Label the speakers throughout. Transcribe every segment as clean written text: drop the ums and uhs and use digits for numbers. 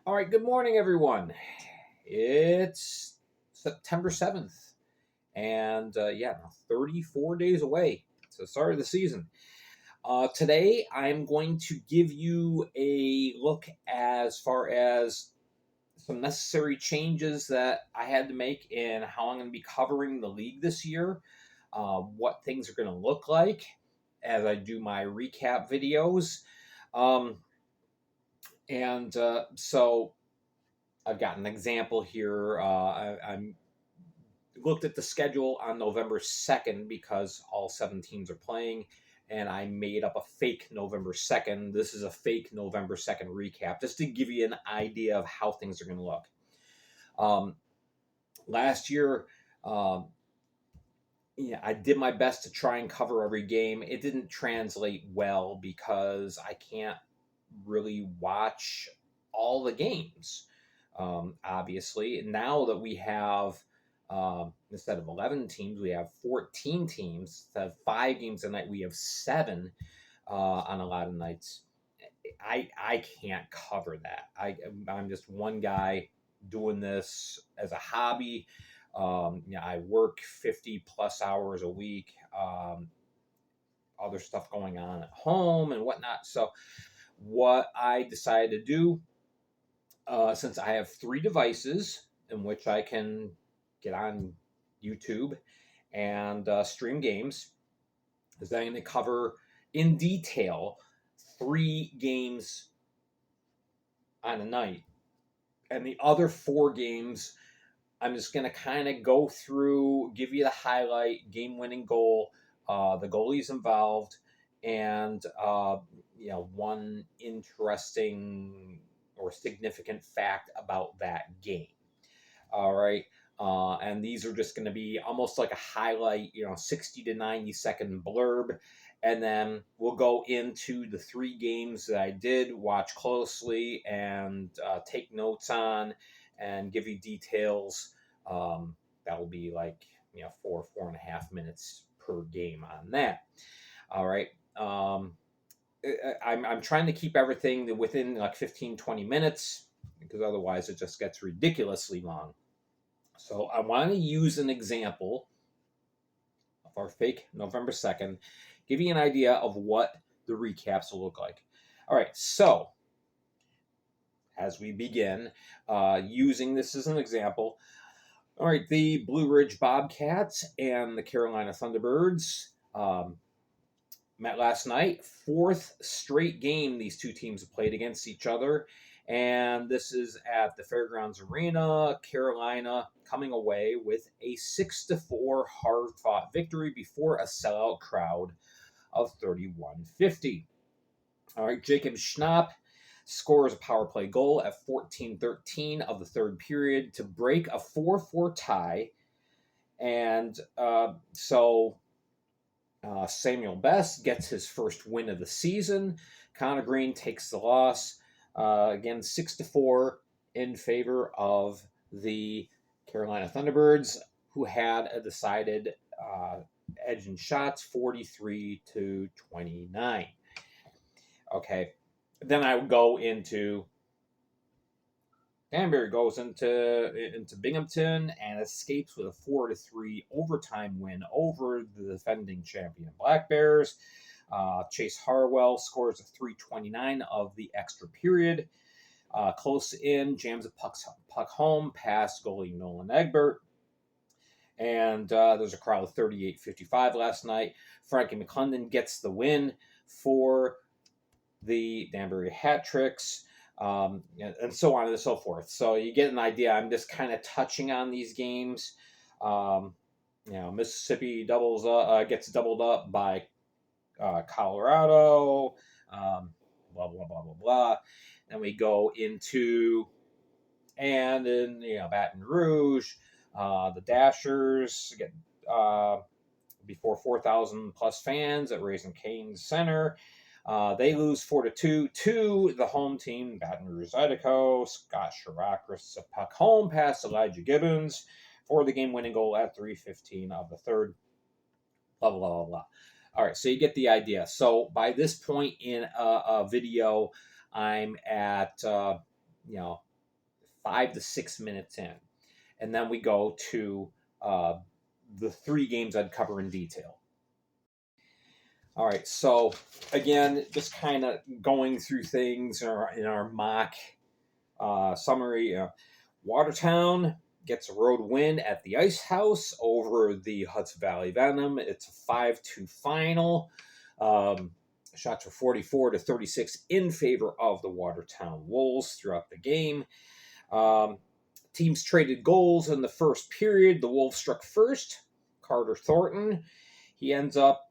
Speaker 1: All right, good morning, everyone. It's September 7th, and now 34 days away. It's the start of the season. Today, I'm going to give you a look as far as some necessary changes that I had to make in how I'm going to be covering the league this year, what things are going to look like as I do my recap videos. So I've got an example here. I'm looked at the schedule on November 2nd because all 7 teams are playing, and I made up a fake November 2nd. This is a fake November 2nd recap, just to give you an idea of how things are going to look. Last year, I did my best to try and cover every game. It didn't translate well because I can't really watch all the games. Obviously, now that we have instead of 11 teams, we have 14 teams. Instead of 5 games a night, we have 7 on a lot of nights. I can't cover that. I'm just one guy doing this as a hobby. I work 50 plus hours a week. Other stuff going on at home and whatnot. So what I decided to do, since I have 3 devices in which I can get on YouTube and stream games, is that I'm going to cover in detail 3 games on a night. And the other 4 games, I'm just going to kind of go through, give you the highlight, game-winning goal, the goalies involved, and one interesting or significant fact about that game. All right. And these are just going to be almost like a highlight, 60 to 90 second blurb. And then we'll go into the 3 games that I did watch closely and take notes on and give you details. That will be like, 4.5 minutes per game on that. All right. I'm trying to keep everything within like 15, 20 minutes because otherwise it just gets ridiculously long. So I want to use an example of our fake November 2nd, give you an idea of what the recaps will look like. All right, so as we begin, using this as an example, all right, the Blue Ridge Bobcats and the Carolina Thunderbirds met last night. 4th straight game these 2 teams have played against each other. And this is at the Fairgrounds Arena. Carolina coming away with a 6-4 hard-fought victory before a sellout crowd of 3150. All right, Jacob Schnapp scores a power play goal at 14:13 of the 3rd period to break a 4-4 tie. And Samuel Best gets his first win of the season. Connor Green takes the loss. Again, 6-4 in favor of the Carolina Thunderbirds, who had a decided edge in shots, 43-29. Okay, then I would go into Danbury goes into Binghamton and escapes with a 4-3 overtime win over the defending champion Black Bears. Chase Harwell scores a 3:29 of the extra period. Close in, jams a puck home past goalie Nolan Egbert. And there's a crowd of 38-55 last night. Frankie McClendon gets the win for the Danbury Hat Tricks. And so on and so forth. So you get an idea. I'm just kind of touching on these games. Mississippi gets doubled up by Colorado. Blah blah blah blah blah. Then we go into Baton Rouge. The Dashers get before 4,000 plus fans at Raising Cane's Center. They lose 4-2 to the home team, Baton Rouge Zydeco. Scott Chirac risks a puck home past Elijah Gibbons for the game-winning goal at 3:15 of the 3rd. Blah, blah, blah, blah. All right, so you get the idea. So by this point in a video, I'm at, 5 to 6 minutes in. And then we go to the 3 games I'd cover in detail. All right, so again, just kind of going through things in our mock summary. Watertown gets a road win at the Ice House over the Hudson Valley Venom. It's a 5-2 final. Shots were 44 to 36 in favor of the Watertown Wolves throughout the game. Teams traded goals in the first period. The Wolves struck first. Carter Thornton. He ends up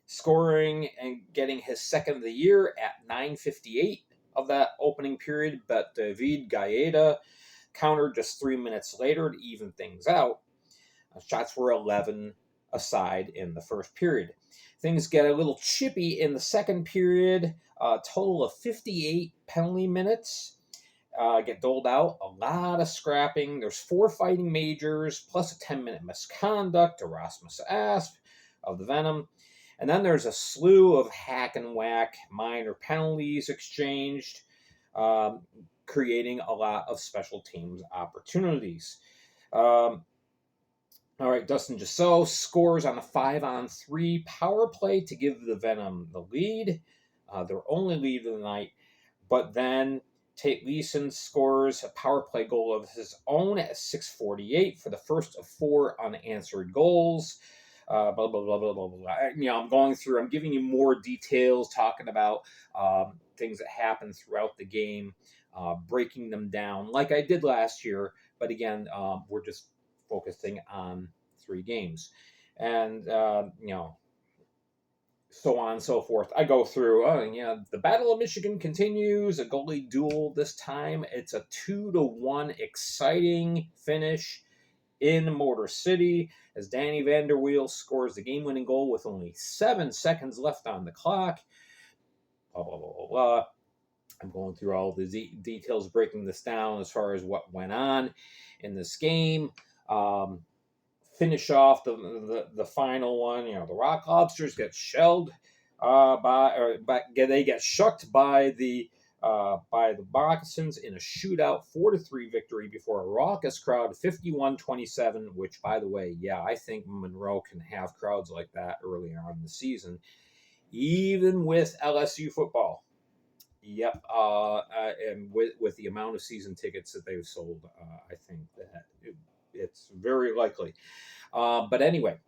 Speaker 1: scoring and getting his second of the year at 9:58 of that opening period, but David Gaeta countered just 3 minutes later to even things out. Shots were 11 aside in the first period. Things get a little chippy in the second period. A total of 58 penalty minutes get doled out. A lot of scrapping. There's 4 fighting majors, plus a 10-minute misconduct to Rasmus Asp of the Venom. And then there's a slew of hack and whack minor penalties exchanged, creating a lot of special teams opportunities. All right, Dustin Giseau scores on a 5-on-3 power play to give the Venom the lead, their only lead of the night. But then Tate Leeson scores a power play goal of his own at 6:48 for the first of 4 unanswered goals. Blah, blah, blah, blah, blah, blah. I'm going through, I'm giving you more details, talking about things that happen throughout the game, breaking them down like I did last year. But again, we're just focusing on 3 games. And, so on and so forth. I go through, the Battle of Michigan continues, a goalie duel this time. It's a 2-1 exciting finish in Motor City as Danny Vanderweel scores the game-winning goal with only 7 seconds left on the clock. Blah, blah, blah, blah, blah. I'm going through all the details, breaking this down as far as what went on in this game. Finish off the final one. The Rock Lobsters get shelled they get shucked by the Moccasins in a shootout 4-3 victory before a raucous crowd 51-27, which, by the way, I think Monroe can have crowds like that early on in the season, even with LSU football. Yep, and with the amount of season tickets that they've sold, I think that it's very likely. But anyway,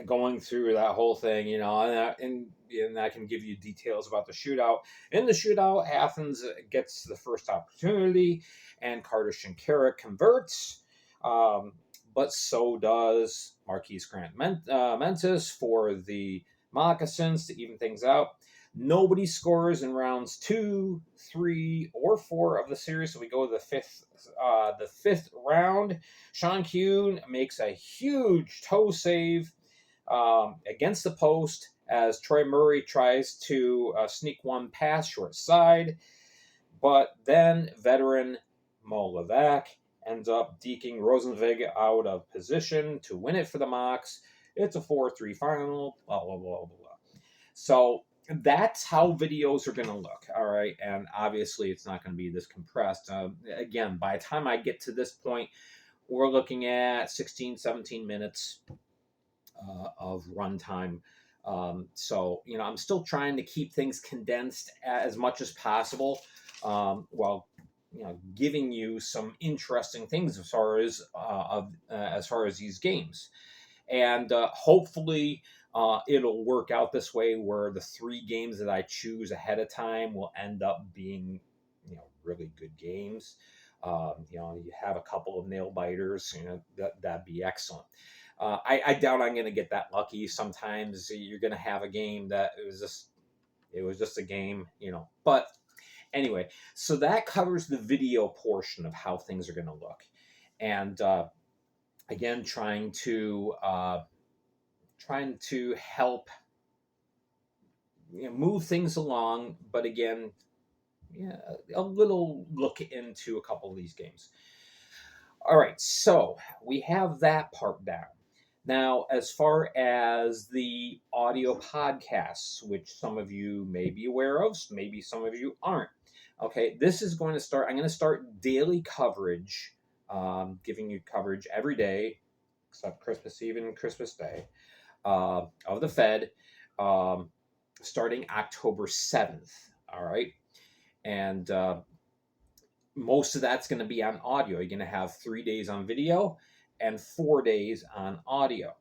Speaker 1: going through that whole thing, and I can give you details about the shootout. In the shootout, Athens gets the first opportunity, and Carter Shinkarik converts. But so does Marquise Grant Mentis for the Moccasins to even things out. Nobody scores in rounds 2, 3, or 4 of the series, so we go to the fifth round. Sean Kuhn makes a huge toe save against the post as Troy Murray tries to sneak one past short side, but then veteran Mo Levac ends up deking Rosenvig out of position to win it for the Mocs. It's a 4-3 final, blah, blah, blah, blah, blah. So that's how videos are going to look, all right? And obviously, it's not going to be this compressed. Again, by the time I get to this point, we're looking at 16, 17 minutes of runtime. So, I'm still trying to keep things condensed as much as possible while, giving you some interesting things as far as these games. And hopefully it'll work out this way where the 3 games that I choose ahead of time will end up being, really good games. You have a couple of nail biters, that'd be excellent. I doubt I'm going to get that lucky. Sometimes you're going to have a game that it was just a game, But anyway, so that covers the video portion of how things are going to look. And again, trying to help move things along, but again, a little look into a couple of these games. All right, so we have that part down. Now, as far as the audio podcasts, which some of you may be aware of, maybe some of you aren't, Okay, this is going to start. I'm going to start daily coverage, giving you coverage every day except Christmas Eve and Christmas Day, of the Fed, um, starting October 7th. All right. And most of that's going to be on audio. You're going to have 3 days on video and 4 days on audio.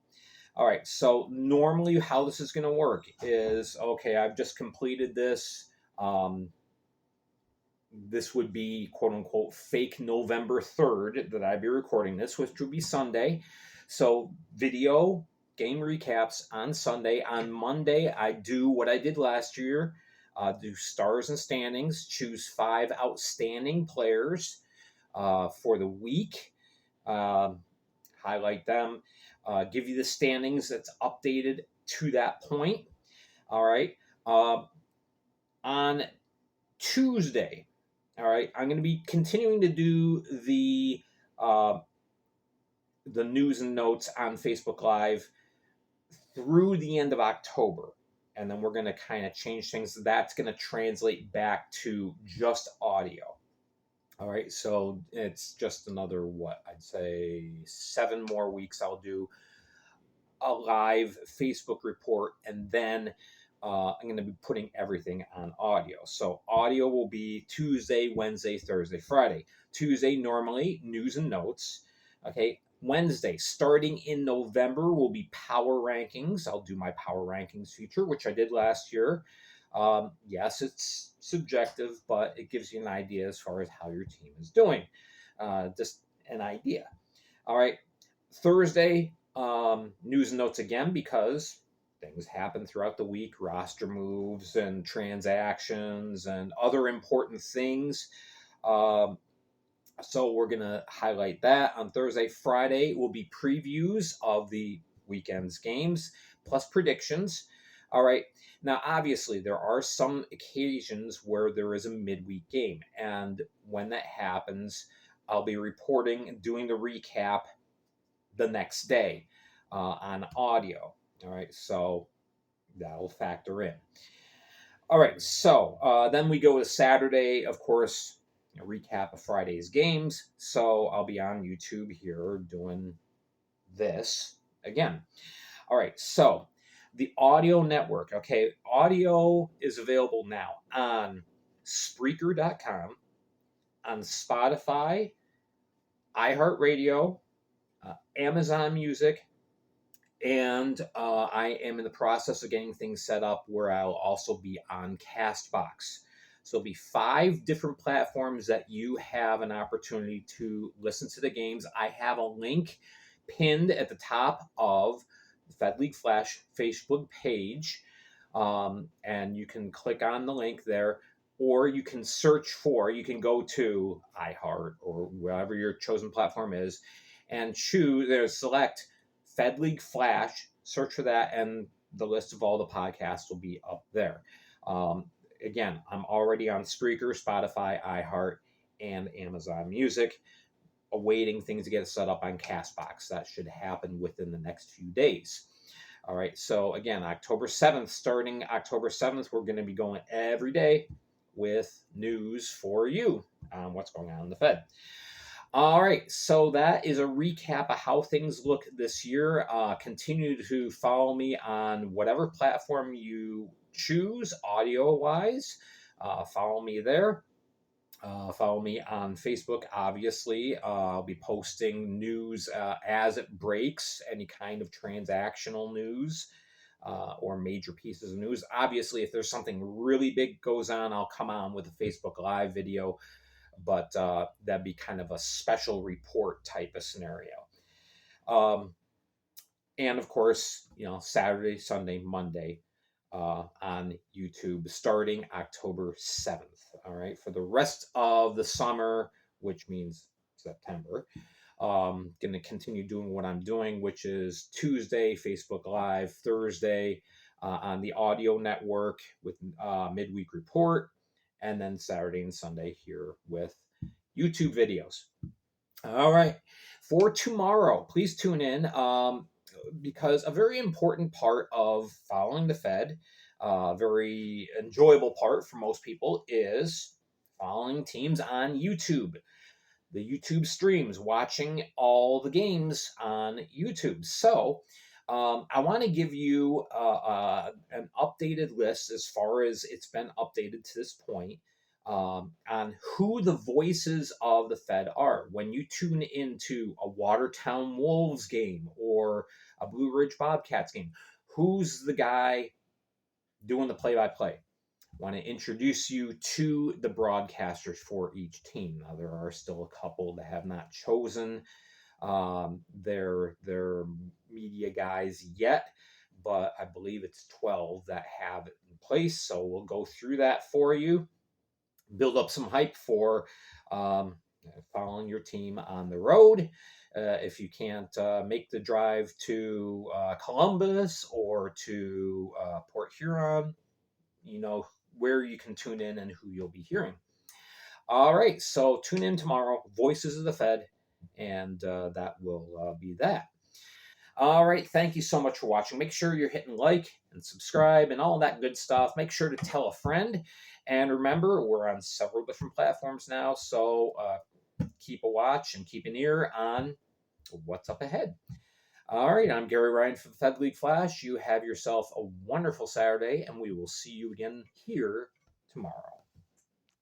Speaker 1: All right. So, normally, how this is going to work is okay, I've just completed this. Um, this would be quote unquote fake November 3rd that I'd be recording this, which would be Sunday. So, video game recaps on Sunday. On Monday, I do what I did last year, do stars and standings, choose 5 outstanding players for the week, um, highlight them, give you the standings that's updated to that point. All right. Uh, on Tuesday, all right, I'm going to be continuing to do uh, the news and notes on Facebook Live through the end of October. And then we're going to kind of change things. That's going to translate back to just audio. All right. So it's just another, what, I'd say 7 more weeks I'll do a live Facebook report. And then I'm going to be putting everything on audio. So audio will be Tuesday, Wednesday, Thursday, Friday. Tuesday, normally, news and notes. Okay. Wednesday, starting in November, will be power rankings. I'll do my power rankings feature, which I did last year. Yes, it's subjective, but it gives you an idea as far as how your team is doing. Just an idea. All right. Thursday, news and notes again, because things happen throughout the week, roster moves and transactions and other important things. Um, so we're going to highlight that on Thursday. Friday will be previews of the weekend's games plus predictions. All right. Now, obviously, there are some occasions where there is a midweek game. And when that happens, I'll be reporting, doing the recap the next day on audio. All right. So that'll factor in. All right. So then we go to Saturday, of course, a recap of Friday's games. So I'll be on YouTube here doing this again. All right. So the audio network. Okay. Audio is available now on Spreaker.com, on Spotify, iHeartRadio, Amazon Music, and I am in the process of getting things set up where I'll also be on Castbox. So it'll be 5 different platforms that you have an opportunity to listen to the games. I have a link pinned at the top of the Fed League Flash Facebook page, and you can click on the link there, or you can search for, you can go to iHeart or wherever your chosen platform is, and choose, select Fed League Flash, search for that, and the list of all the podcasts will be up there. Again, I'm already on Spreaker, Spotify, iHeart, and Amazon Music, awaiting things to get set up on Castbox. That should happen within the next few days. All right, so again, October 7th, starting October 7th, we're going to be going every day with news for you on what's going on in the Fed. All right, so that is a recap of how things look this year. Continue to follow me on whatever platform you choose, audio-wise. Follow me there. Follow me on Facebook, obviously. I'll be posting news as it breaks, any kind of transactional news or major pieces of news. Obviously, if there's something really big goes on, I'll come on with a Facebook Live video, but that'd be kind of a special report type of scenario. And of course, Saturday, Sunday, Monday on YouTube starting October 7th. All right. For the rest of the summer, which means September, going to continue doing what I'm doing, which is Tuesday, Facebook Live, Thursday on the audio network with midweek report, and then Saturday and Sunday here with YouTube videos. All right. For tomorrow, please tune in because a very important part of following the Fed, a very enjoyable part for most people, is following teams on YouTube, the YouTube streams, watching all the games on YouTube. So I want to give you an updated list as far as it's been updated to this point on who the voices of the Fed are. When you tune into a Watertown Wolves game or a Blue Ridge Bobcats game, who's the guy doing the play-by-play? Want to introduce you to the broadcasters for each team. Now, there are still a couple that have not chosen their media guys yet, but I believe it's 12 that have it in place. So we'll go through that for you, build up some hype for following your team on the road. If you can't make the drive to Columbus or to Port Huron, you know where you can tune in and who you'll be hearing. All right, so tune in tomorrow, Voices of the Fed, and that will be that. All right, thank you so much for watching. Make sure you're hitting like and subscribe and all that good stuff. Make sure to tell a friend. And remember, we're on several different platforms now, so keep a watch and keep an ear on what's up ahead. All right, I'm Gary Ryan from Fed League Flash. You have yourself a wonderful Saturday, and we will see you again here tomorrow.